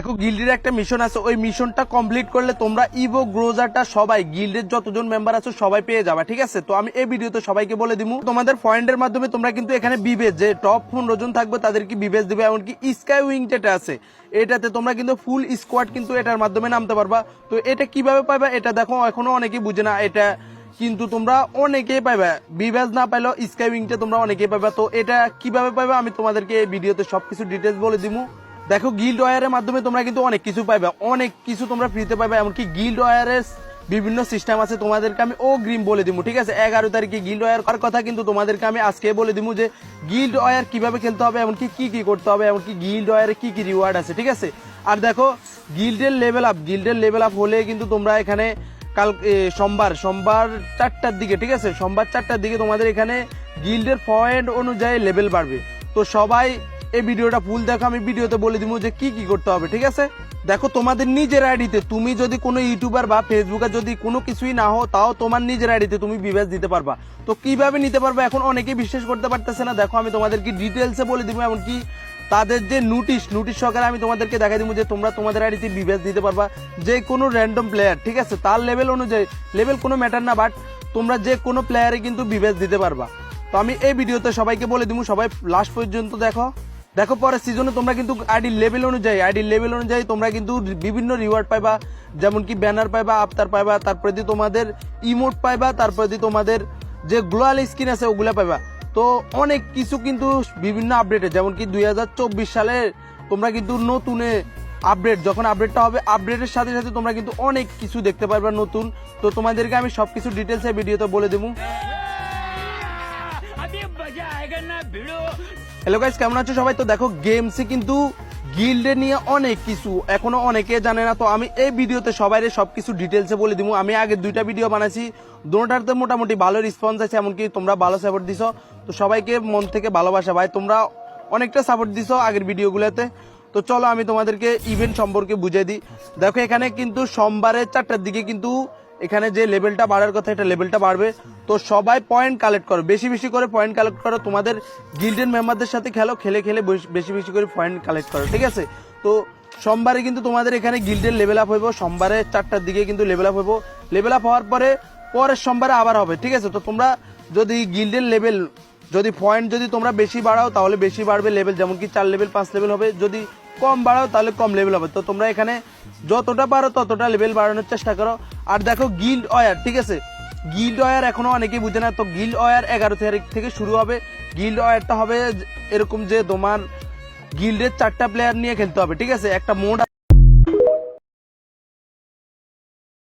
দেখো গিল্ডের একটা মিশন আছে, ওই মিশনটা কমপ্লিট করলে তোমরা ইভো গ্রোজারটা সবাই গিল্ডের যতজন মেম্বার আছে সবাই পেয়ে যাবে, ঠিক আছে। তো আমি এই ভিডিওতে সবাইকে বলে দিব তোমাদের পয়েন্টের মাধ্যমে তোমরা কিন্তু এখানে বিবেচ যে টপ 15 জন থাকবে তাদেরকে বিবেচ দিবে। এমনকি স্কাই উইং যেটা আছে এটাতে তোমরা কিন্তু ফুল স্কোয়াড কিন্তু এটার মাধ্যমে নামতে পারবা। তো এটা কিভাবে পাইবা এটা দেখো এখনো অনেকেই বুঝে না, এটা কিন্তু তোমরা অনেকেই পাইবা, বিবেচ না পাইলেও স্কাই উইংটা তোমরা অনেকেই পাইবা। তো এটা কিভাবে পাইবা আমি তোমাদেরকে এই ভিডিওতে সবকিছু ডিটেলস বলে দিব। দেখো গিল্ড ওয়ারের মাধ্যমে তোমরা কিন্তু অনেক কিছু পাইবা, অনেক কিছু তোমরা ফ্রিতে পাইবা। এমনকি গিল্ড ওয়ারের বিভিন্ন সিস্টেম আছে, তোমাদেরকে আমি অগ্রিম বলে দিব, ঠিক আছে। 11 তারিখে গিল্ড ওয়ার কথা কিন্তু তোমাদেরকে আমি আজকে বলে দিব যে গিল্ড ওয়ার কিভাবে খেলতে হবে, এমনকি কি কি করতে হবে, এমনকি গিল্ড ওয়ারে কি কি রিওয়ার্ড আছে, ঠিক আছে। আর দেখো গিল্ডের লেভেল আপ হলে কিন্তু তোমরা এখানে কাল সোমবার 4টার দিকে, ঠিক আছে, সোমবার 4টার দিকে তোমাদের এখানে গিল্ডের পয়েন্ট অনুযায়ী লেভেল বাড়বে। তো সবাই এই ভিডিওটা ফুল দেখো, আমি ভিডিওতে বলে দিব যে কি কি করতে হবে, ঠিক আছে। দেখো তোমাদের নিজের আইডিতে তুমি যদি কোনো ইউটিউবার বা ফেসবুকে যদি কোনো কিছুই না হো, তাও তোমার নিজের আইডিতে তুমি বিবেচ দিতে পারবা। তো কিভাবে নিতে পারবা এখন অনেকেই বিশ্বাস করতে পারতেছে না। দেখো আমি তোমাদেরকে ডিটেলসে বলে দিব, এমনকি তাদের যে নোটিশ সহকারে আমি তোমাদেরকে দেখাই দিব যে তোমরা তোমাদের আইডিতে বিবেচ দিতে পারবা যে কোনো র্যান্ডম প্লেয়ার, ঠিক আছে, তার লেভেল অনুযায়ী, লেভেল কোনো ম্যাটার না, বাট তোমরা যে কোনো প্লেয়ারে কিন্তু বিবেচ দিতে পারবা। তো আমি এই ভিডিওতে সবাইকে বলে দিব, সবাই লাস্ট পর্যন্ত দেখো পরের সিজনে তোমরা কিন্তু আইডি লেভেল অনুযায়ী তোমরা কিন্তু বিভিন্ন রিওয়ার্ড পাইবা, যেমন কি ব্যানার পাইবা, আফতার পাইবা, তারপরে দিয়ে তোমাদের ইমোট পাইবা, তারপরে দিয়ে তোমাদের যে গ্লোয়াল স্কিন আছে ওগুলা পাইবা। তো অনেক কিছু কিন্তু বিভিন্ন আপডেটে, যেমন কি 2024 সালে তোমরা কিন্তু নতুনে আপডেট, যখন আপডেটটা হবে আপডেটের সাথে সাথে তোমরা কিন্তু অনেক কিছু দেখতে পারবা নতুন। তো তোমাদেরকে আমি সবকিছু ডিটেলস এই ভিডিওতে বলে দেবো। হ্যালো গাইস, কেমন আছো সবাই? তো দেখো গেমসে কিন্তু গিল্ডে নিয়ে অনেক কিছু এখনো অনেকে জানে না। তো আমি এই ভিডিওতে সবাই সবকিছু ডিটেলসে বলে দিব। আমি আগে 2টা ভিডিও বানাইছি, দুটোটাতে মোটামুটি ভালো রেসপন্স আছে, এমনকি তোমরা ভালো সাপোর্ট দিছো। তো সবাইকে মন থেকে ভালোবাসা ভাই, তোমরা অনেকটা সাপোর্ট দিছো আগের ভিডিওগুলোতে। তো চলো আমি তোমাদেরকে ইভেন্ট সম্পর্কে বুঝিয়ে দিই। দেখো এখানে কিন্তু সোমবারে 4টার দিকে কিন্তু এখানে যে লেভেলটা বাড়ার কথা এটা লেভেলটা বাড়বে। তো সবাই পয়েন্ট কালেক্ট করো, বেশি বেশি করে পয়েন্ট কালেক্ট করো, তোমাদের গিল্ডের মেম্বারদের সাথে খেলে বেশি বেশি করে পয়েন্ট কালেক্ট করো, ঠিক আছে। তো সোমবারে কিন্তু তোমাদের এখানে গিল্ডের লেভেল আপ হইব, সোমবারে 4টার দিকে কিন্তু লেভেল আপ হইব। লেভেল আপ হওয়ার পরের সোমবারে আবার হবে, ঠিক আছে। তো তোমরা যদি গিল্ডের লেভেল যদি পয়েন্ট যদি তোমরা বেশি বাড়াও তাহলে বেশি বাড়বে লেভেল, যেমন কি 4 লেভেল 5 লেভেল হবে, যদি কম বাড়াও তাহলে কম লেভেল হবে। তো তোমরা এখানে যতটা পারো ততটা লেভেল বাড়ানোর চেষ্টা করো। আর দেখো গিল্ড ওয়ার, ঠিক আছে, গিল্ড ওয়ার এখনো অনেকেই বুঝে না। তো গিল্ড ওয়ার 11 তারিখ থেকে শুরু হবে। গিল্ড ওয়ারটা হবে এরকম যে তোমার গিল্ডের 4টা প্লেয়ার নিয়ে খেলতে হবে, ঠিক আছে। একটা মোড